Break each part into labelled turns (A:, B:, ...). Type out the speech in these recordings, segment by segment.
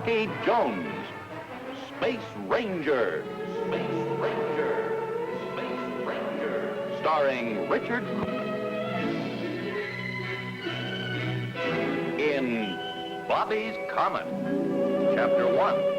A: Bucky Jones, Space Ranger, Space Ranger, Space Ranger, starring Richard in Bobby's Comet, Chapter 1.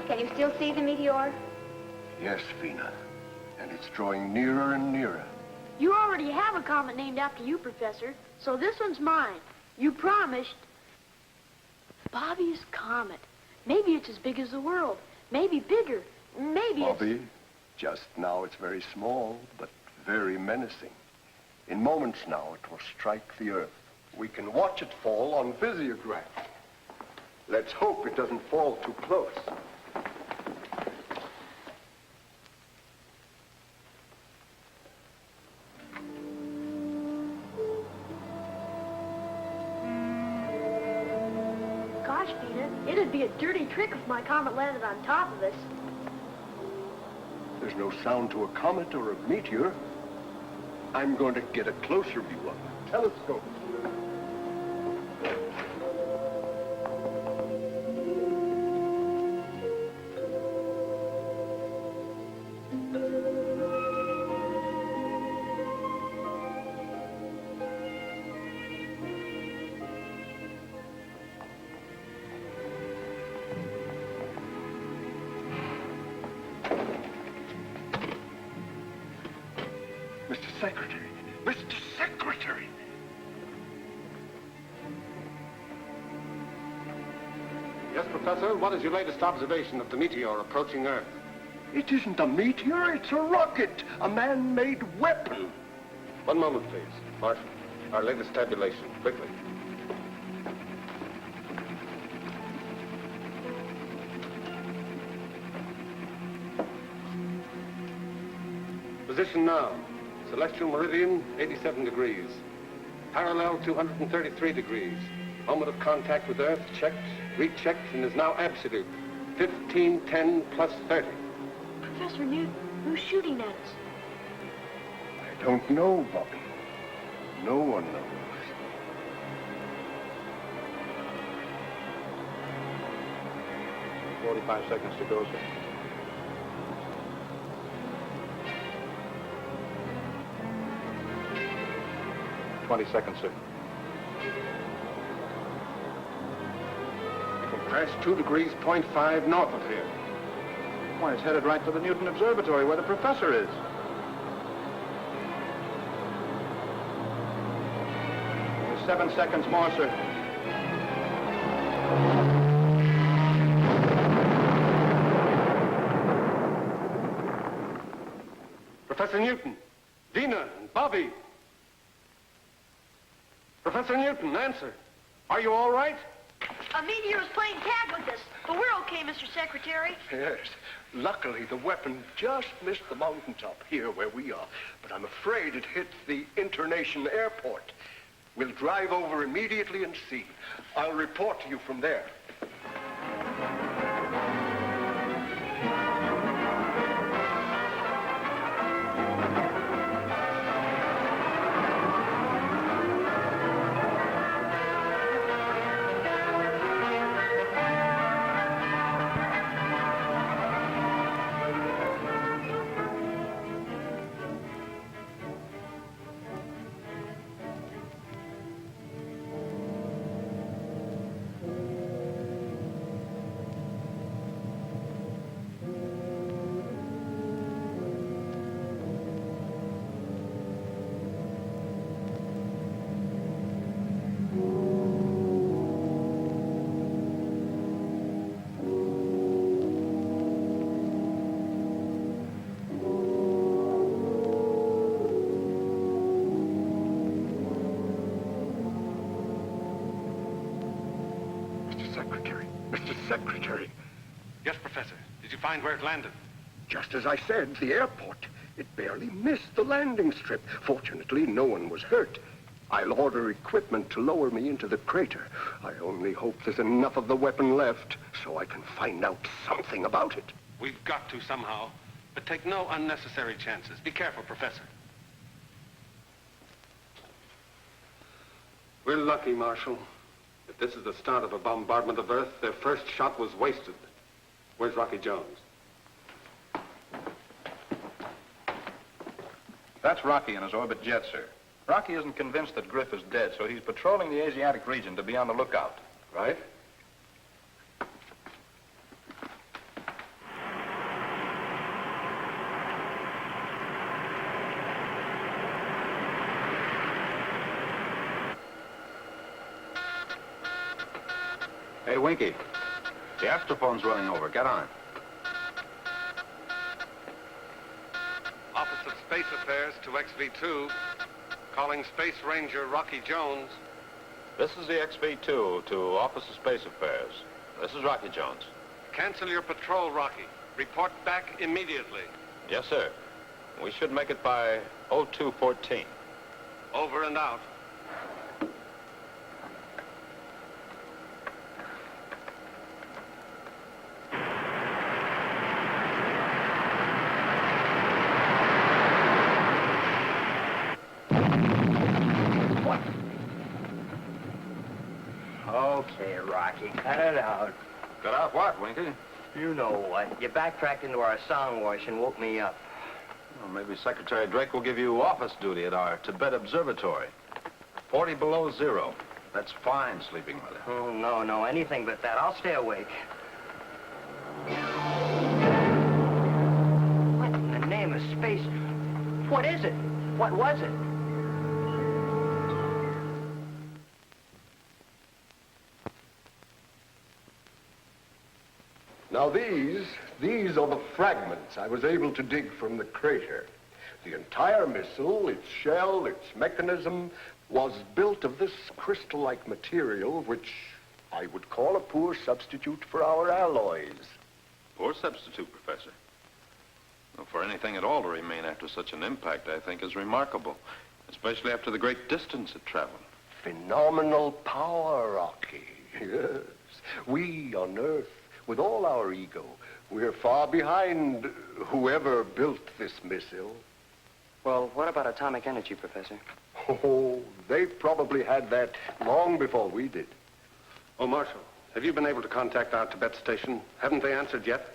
B: Can you still see the meteor?
C: Yes, Vena. And it's drawing nearer and nearer.
D: You already have a comet named after you, Professor, so this one's mine. You promised. Bobby's Comet. Maybe it's as big as the world. Maybe bigger. Maybe
C: Bobby, just now it's very small, but very menacing. In moments now, it will strike the Earth. We can watch it fall on visiograph. Let's hope it doesn't fall too close.
D: Gosh, Vena, it'd be a dirty trick if my comet landed on top of us.
C: There's no sound to a comet or a meteor. I'm going to get a closer view of the telescope. Secretary! Mr. Secretary!
E: Yes, Professor, what is your latest observation of the meteor approaching Earth?
C: It isn't a meteor, it's a rocket! A man-made weapon!
E: One moment, please. Marshal, our latest tabulation, quickly. Position now. Celestial meridian, 87 degrees. Parallel, 233 degrees. Moment of contact with Earth, checked, rechecked, and is now absolute. 1510 plus 30.
D: Professor Newton, who's shooting at us?
C: I don't know, Bobby. No one knows.
E: "45 seconds to go, sir." "20 seconds, sir." It will crash 2 degrees, 0.5 north of here.
F: Why, it's headed right for the Newton Observatory where the professor is. Only 7 seconds more, sir.
E: Professor Newton, Vena, and Bobby. Professor Newton, answer. Are you all right?
D: A meteor is playing tag with us, but we're okay, Mr. Secretary.
C: Yes. Luckily, the weapon just missed the mountaintop here where we are. But I'm afraid it hit the internation airport. We'll drive over immediately and see. I'll report to you from there. Secretary.
E: Yes, Professor. Did you find where it landed?
C: Just as I said, the airport. It barely missed the landing strip. Fortunately, no one was hurt. I'll order equipment to lower me into the crater. I only hope there's enough of the weapon left so I can find out something about it.
E: We've got to somehow, but take no unnecessary chances. Be careful, Professor. We're lucky, Marshal. If this is the start of a bombardment of Earth, their first shot was wasted. Where's Rocky Jones?
F: That's Rocky in his orbit jet, sir. Rocky isn't convinced that Griff is dead, so he's patrolling the Asiatic region to be on the lookout.
E: Right?
F: Hey, Winky. The astrophone's running over. Get on.
E: Office of Space Affairs to XV2. Calling Space Ranger Rocky Jones.
G: This is the XV2 to Office of Space Affairs. This is Rocky Jones.
E: Cancel your patrol, Rocky. Report back immediately.
G: Yes, sir. We should make it by 0214.
E: Over and out.
H: Okay, Rocky, cut it out.
F: Cut out what, Winky?
H: You know what. You backtracked into our sound wash and woke me up.
F: Well, maybe Secretary Drake will give you office duty at our Tibet Observatory. 40 below zero. That's fine sleeping weather.
H: Oh, no, anything but that. I'll stay awake. What in the name of space? What is it? What was it?
C: Now these are the fragments I was able to dig from the crater. The entire missile, its shell, its mechanism, was built of this crystal-like material, which I would call a poor substitute for our alloys.
G: Poor substitute, Professor. Well, for anything at all to remain after such an impact, I think, is remarkable, especially after the great distance it traveled.
C: Phenomenal power, Rocky. Yes. We on Earth, with all our ego, we're far behind whoever built this missile.
H: Well, what about atomic energy, Professor?
C: Oh, they probably had that long before we did.
E: Oh, Marshal, have you been able to contact our Tibet station? Haven't they answered yet?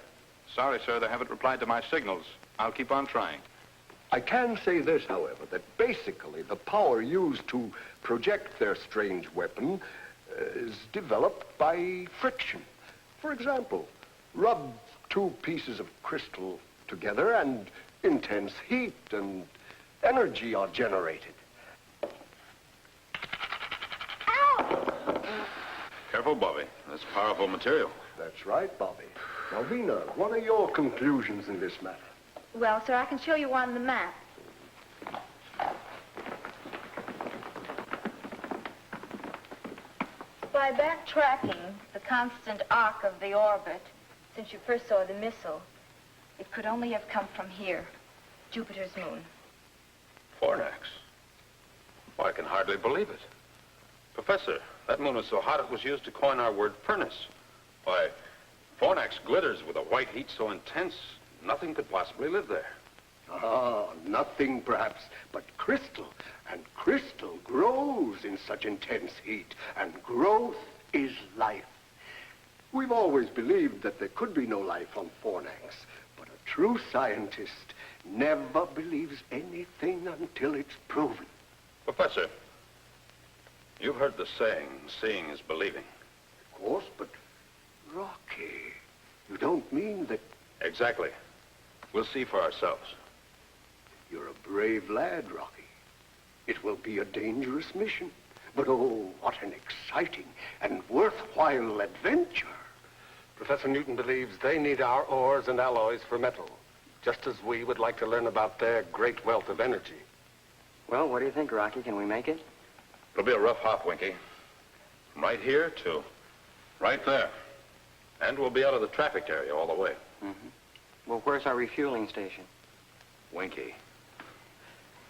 F: Sorry, sir, they haven't replied to my signals. I'll keep on trying.
C: I can say this, however, that basically the power used to project their strange weapon is developed by friction. For example, rub two pieces of crystal together and intense heat and energy are generated.
G: Careful, Bobby. That's powerful material.
C: That's right, Bobby. Now, Vena, what are your conclusions in this matter?
B: Well, sir, I can show you on the map. By backtracking the constant arc of the orbit, since you first saw the missile, it could only have come from here, Jupiter's moon.
G: Fornax. Why, I can hardly believe it. Professor, that moon was so hot it was used to coin our word furnace. Why, Fornax glitters with a white heat so intense, nothing could possibly live there.
C: Ah, nothing perhaps but crystal. And crystal grows in such intense heat. And growth is life. We've always believed that there could be no life on Fornax. But a true scientist never believes anything until it's proven.
G: Professor, you've heard the saying, seeing is believing.
C: Of course, but Rocky, you don't mean that...
G: Exactly. We'll see for ourselves.
C: You're a brave lad, Rocky. It will be a dangerous mission, but oh, what an exciting and worthwhile adventure.
E: Professor Newton believes they need our ores and alloys for metal, just as we would like to learn about their great wealth of energy.
H: Well, what do you think, Rocky? Can we make it?
G: It'll be a rough hop, Winky. From right here to right there. And we'll be out of the traffic area all the way.
H: Mm-hmm. Well, where's our refueling station?
G: Winky.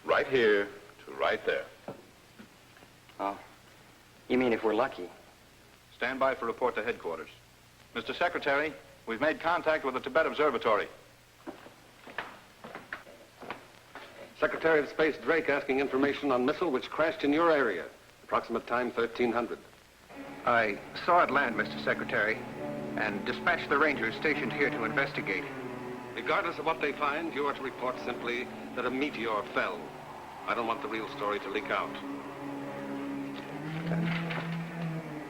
G: Right here to right there.
H: Oh. You mean if we're lucky?
F: Stand by for report to headquarters. Mr. Secretary, we've made contact with the Tibet Observatory.
E: Secretary of Space Drake asking information on missile which crashed in your area. Approximate time 1300.
I: I saw it land, Mr. Secretary, and dispatched the rangers stationed here to investigate.
E: Regardless of what they find, you are to report simply that a meteor fell. I don't want the real story to leak out.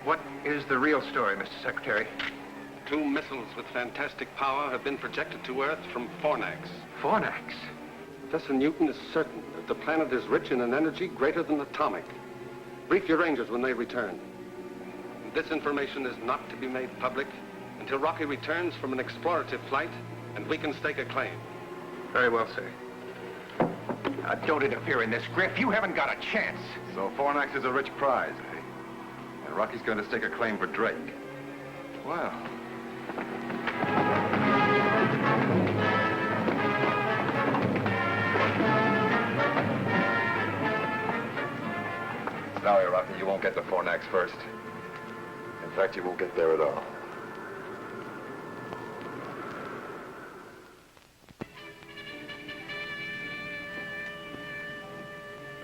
I: What is the real story, Mr. Secretary?
E: 2 missiles with fantastic power have been projected to Earth from Fornax.
I: Fornax?
E: Professor Newton is certain that the planet is rich in an energy greater than atomic. Brief your rangers when they return. This information is not to be made public until Rocky returns from an explorative flight and we can stake a claim.
I: Very well, sir. Now, don't interfere in this, Griff. You haven't got a chance.
F: So Fornax is a rich prize, eh? And Rocky's going to stake a claim for Drake. Well. Sorry, Rocky, you won't get to Fornax first. In fact, you won't get there at all.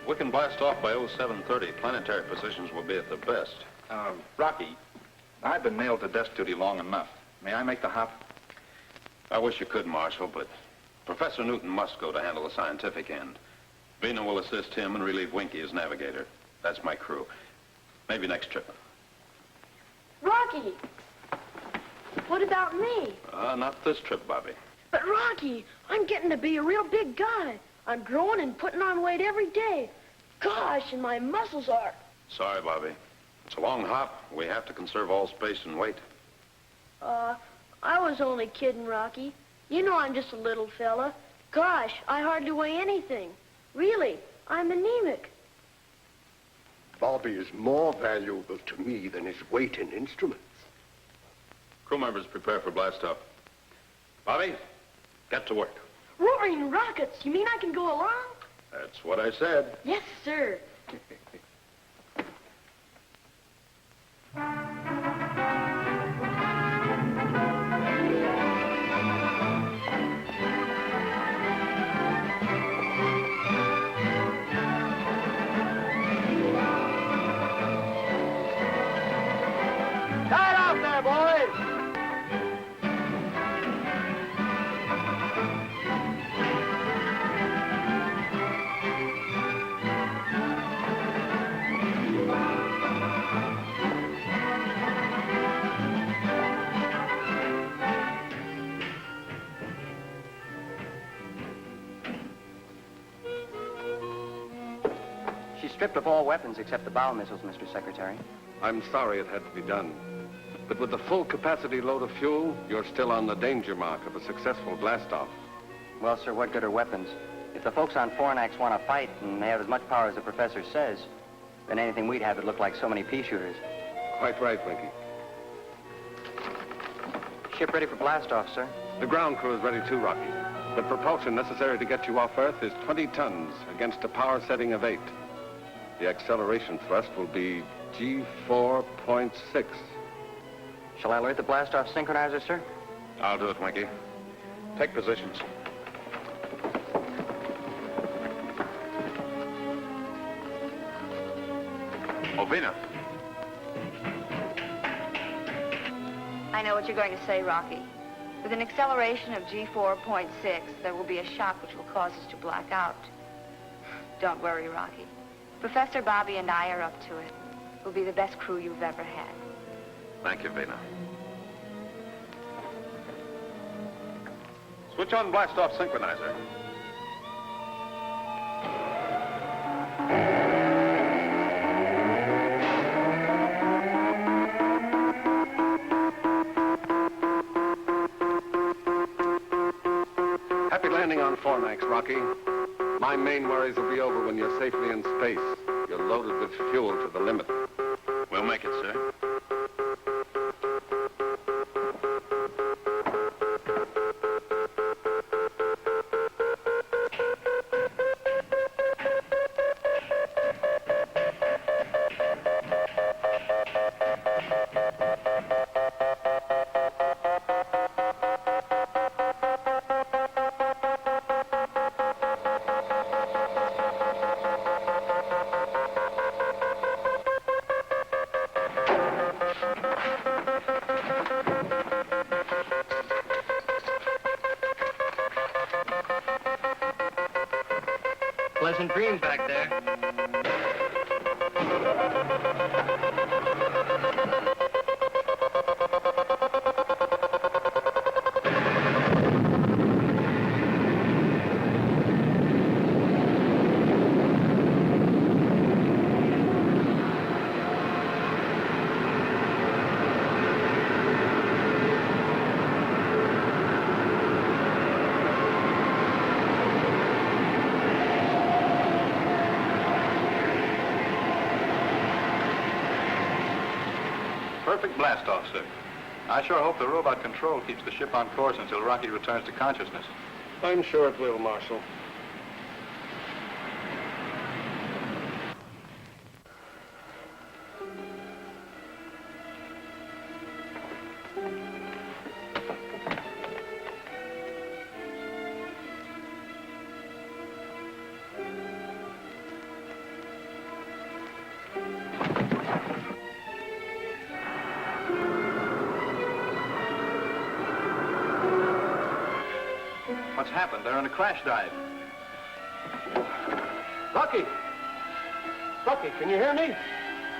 G: If we can blast off by 0730, planetary positions will be at the best.
F: Rocky, I've been nailed to desk duty long enough. May I make the hop?
G: I wish you could, Marshal, but Professor Newton must go to handle the scientific end. Vena will assist him and relieve Winky as navigator. That's my crew. Maybe next trip.
D: Rocky! What about me?
G: Not this trip, Bobby.
D: But Rocky, I'm getting to be a real big guy. I'm growing and putting on weight every day. Gosh, and my muscles are.
G: Sorry, Bobby. It's a long hop. We have to conserve all space and weight.
D: I was only kidding, Rocky. You know I'm just a little fella. Gosh, I hardly weigh anything. Really, I'm anemic.
C: Bobby is more valuable to me than his weight in instruments.
G: Crew members prepare for blastoff. Bobby, get to work.
D: Roaring rockets, you mean I can go along?
G: That's what I said.
D: Yes, sir.
H: Start off there, boys! She's stripped of all weapons except the bow missiles, Mr. Secretary.
E: I'm sorry it had to be done. But with the full capacity load of fuel, you're still on the danger mark of a successful blastoff.
H: Well, sir, what good are weapons? If the folks on Fornax want to fight and they have as much power as the professor says, then anything we'd have would look like so many pea shooters.
E: Quite right, Winky.
H: Ship ready for blastoff, sir.
E: The ground crew is ready too, Rocky. The propulsion necessary to get you off Earth is 20 tons against a power setting of 8. The acceleration thrust will be G4.6.
H: Shall I alert the blastoff synchronizer, sir?
G: I'll do it, Winky. Take positions. Oh, Vena.
B: I know what you're going to say, Rocky. With an acceleration of G4.6, there will be a shock which will cause us to black out. Don't worry, Rocky. Professor Bobby and I are up to it. We'll be the best crew you've ever had.
G: Thank you, Vena. Switch on blastoff synchronizer.
E: Happy landing on Fornax, Rocky. My main worries will be over when you're safely in space. You're loaded with fuel to the limit.
G: We'll make it, sir.
H: Pleasant dreams back there.
F: Perfect blast-off, sir. I sure hope the robot control keeps the ship on course until Rocky returns to consciousness.
E: I'm sure it will, Marshal.
F: What's happened? They're in a crash dive.
E: Rocky! Rocky, can you hear me?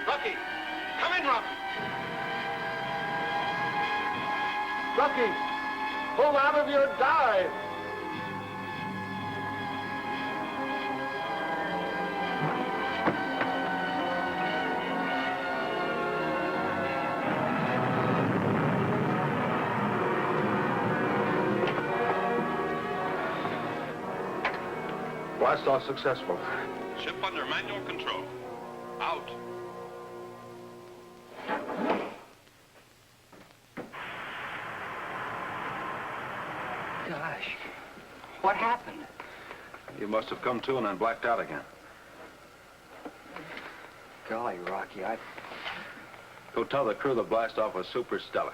G: Rocky! Come in, Rocky!
E: Rocky! Pull out of your dive!
F: Blast-off successful.
G: Ship under manual control. Out.
H: Gosh, what happened?
F: You must have come to and then blacked out again.
H: Golly, Rocky,
F: Go tell the crew the blast-off was superstellar.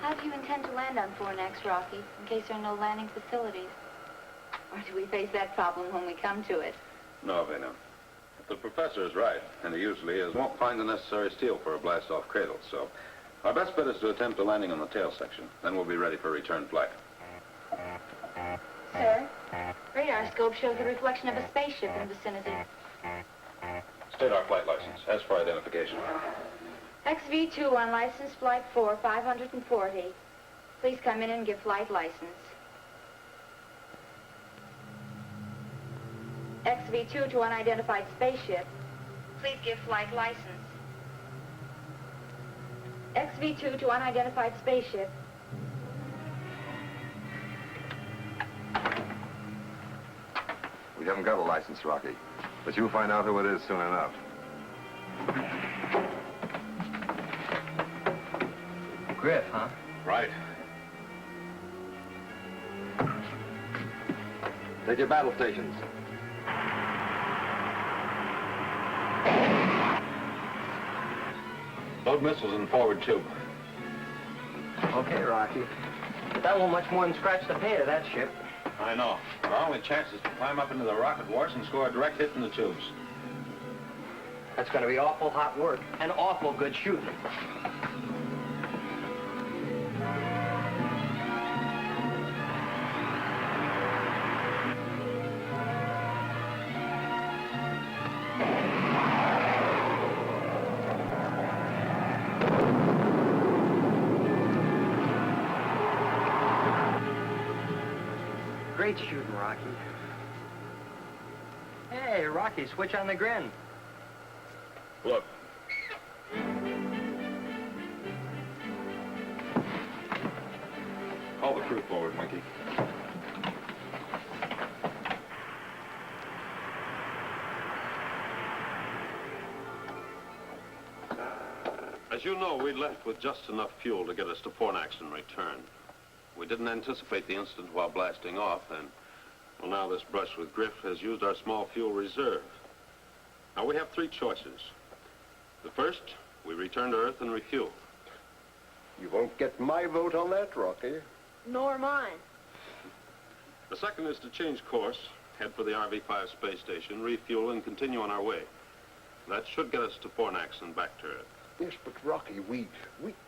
B: How do you intend to land on Fornax, Rocky, in case there are no landing facilities? Or do we face that problem when we come to it?
F: No, Vena. If the professor is right, and he usually is, won't find the necessary steel for a blast-off cradle, so our best bet is to attempt a landing on the tail section. Then we'll be ready for return flight.
B: Sir, radar scope shows the reflection of a spaceship in the vicinity.
F: State our flight license. As for identification.
B: XV2 on license flight 4, 540. Please come in and give flight license. XV2 to unidentified spaceship. Please give flight license. XV2 to unidentified spaceship.
J: We haven't got a license, Rocky, but you'll find out who it is soon enough.
H: Griff, huh?
F: Right.
J: Take your battle stations.
F: Load missiles in forward tube.
H: Okay, Rocky. But that won't much more than scratch the paint of that ship.
F: I know. Our only chance is to climb up into the rocket wars and score a direct hit in the tubes.
H: That's going to be awful hot work and awful good shooting. Great shooting, Rocky. Hey, Rocky, switch on the grin.
F: Look. Call the crew forward, Winky.
G: As you know, we left with just enough fuel to get us to Fornax and return. We didn't anticipate the incident while blasting off, and, well, now this brush with Griff has used our small fuel reserve.
F: Now, we have three choices. The first, we return to Earth and refuel.
C: You won't get my vote on that, Rocky.
D: Nor mine.
F: The second is to change course, head for the RV-5 space station, refuel, and continue on our way. That should get us to Fornax and back to Earth.
C: Yes, but Rocky, we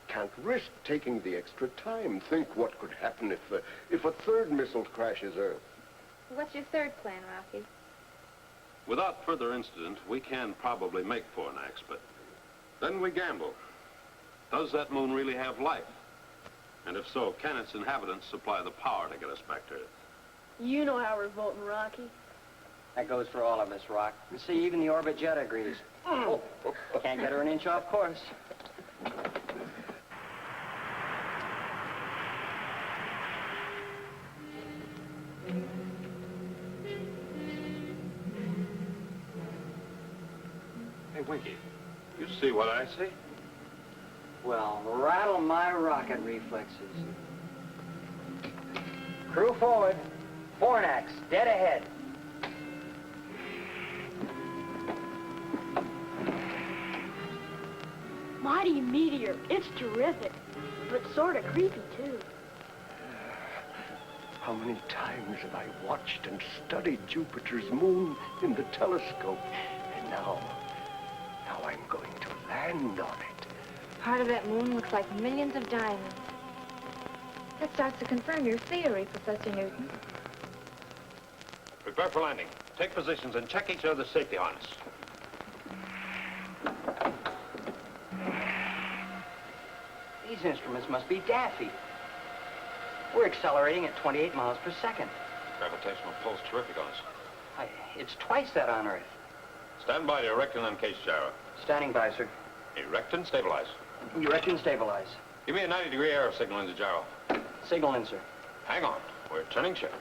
C: can't risk taking the extra time. Think what could happen if a third missile crashes Earth.
B: What's your third plan, Rocky?
F: Without further incident, we can probably make Fornax, but then we gamble. Does that moon really have life? And if so, can its inhabitants supply the power to get us back to Earth?
D: You know how we're voting, Rocky.
H: That goes for all of us, Rock. You see, even the orbit jet agrees. Oh, can't get her an inch off course.
F: Hey, Winky, you see what I see?
H: Well, rattle my rocket reflexes. Crew forward. Fornax, dead ahead.
D: Mighty meteor. It's terrific. But sort of creepy, too.
C: How many times have I watched and studied Jupiter's moon in the telescope? And now I'm going to land on it.
B: Part of that moon looks like millions of diamonds. That starts to confirm your theory, Professor Newton.
G: Prepare for landing. Take positions and check each other's safety harness.
H: These instruments must be daffy. We're accelerating at 28 miles per second.
G: Gravitational pull's terrific on us.
H: It's twice that on Earth.
G: Stand by to erect and uncase gyro.
H: Standing by, sir.
G: Erect and stabilize.
H: Erect and stabilize.
G: Give me a 90-degree arrow signal into gyro.
H: Signal in, sir.
G: Hang on. We're turning shift.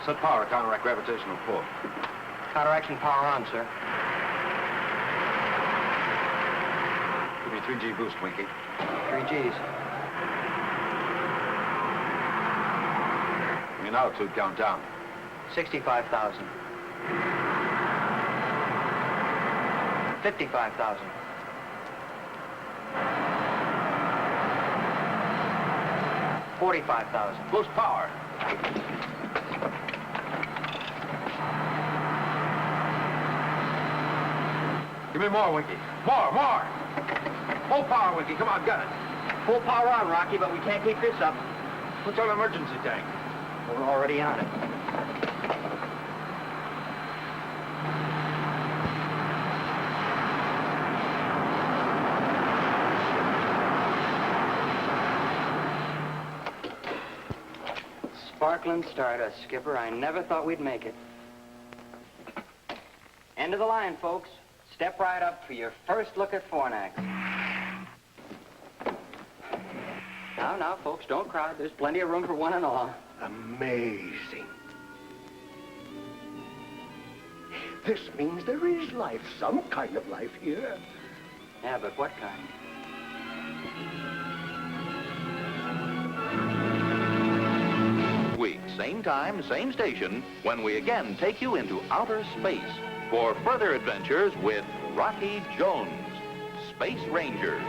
J: Set power to counteract gravitational pull.
H: Counteraction power on, sir.
J: Give me a 3G boost, Winky.
H: 3 Gs.
J: Give me an altitude count down.
H: 65,000. 55,000. 45,000.
J: Boost power. Give me more, Winky. More! Full power, Winky. Come on, got it.
H: Full power on, Rocky, but we can't keep this up.
J: What's our emergency tank?
H: We're already on it. Sparkling stardust, Skipper. I never thought we'd make it. End of the line, folks. Step right up for your first look at Fornax. Now, folks, don't crowd. There's plenty of room for one and all.
C: Amazing. This means there is life, some kind of life here.
H: Yeah, but what kind?
A: Week, same time, same station, when we again take you into outer space for further adventures with Rocky Jones, Space Ranger.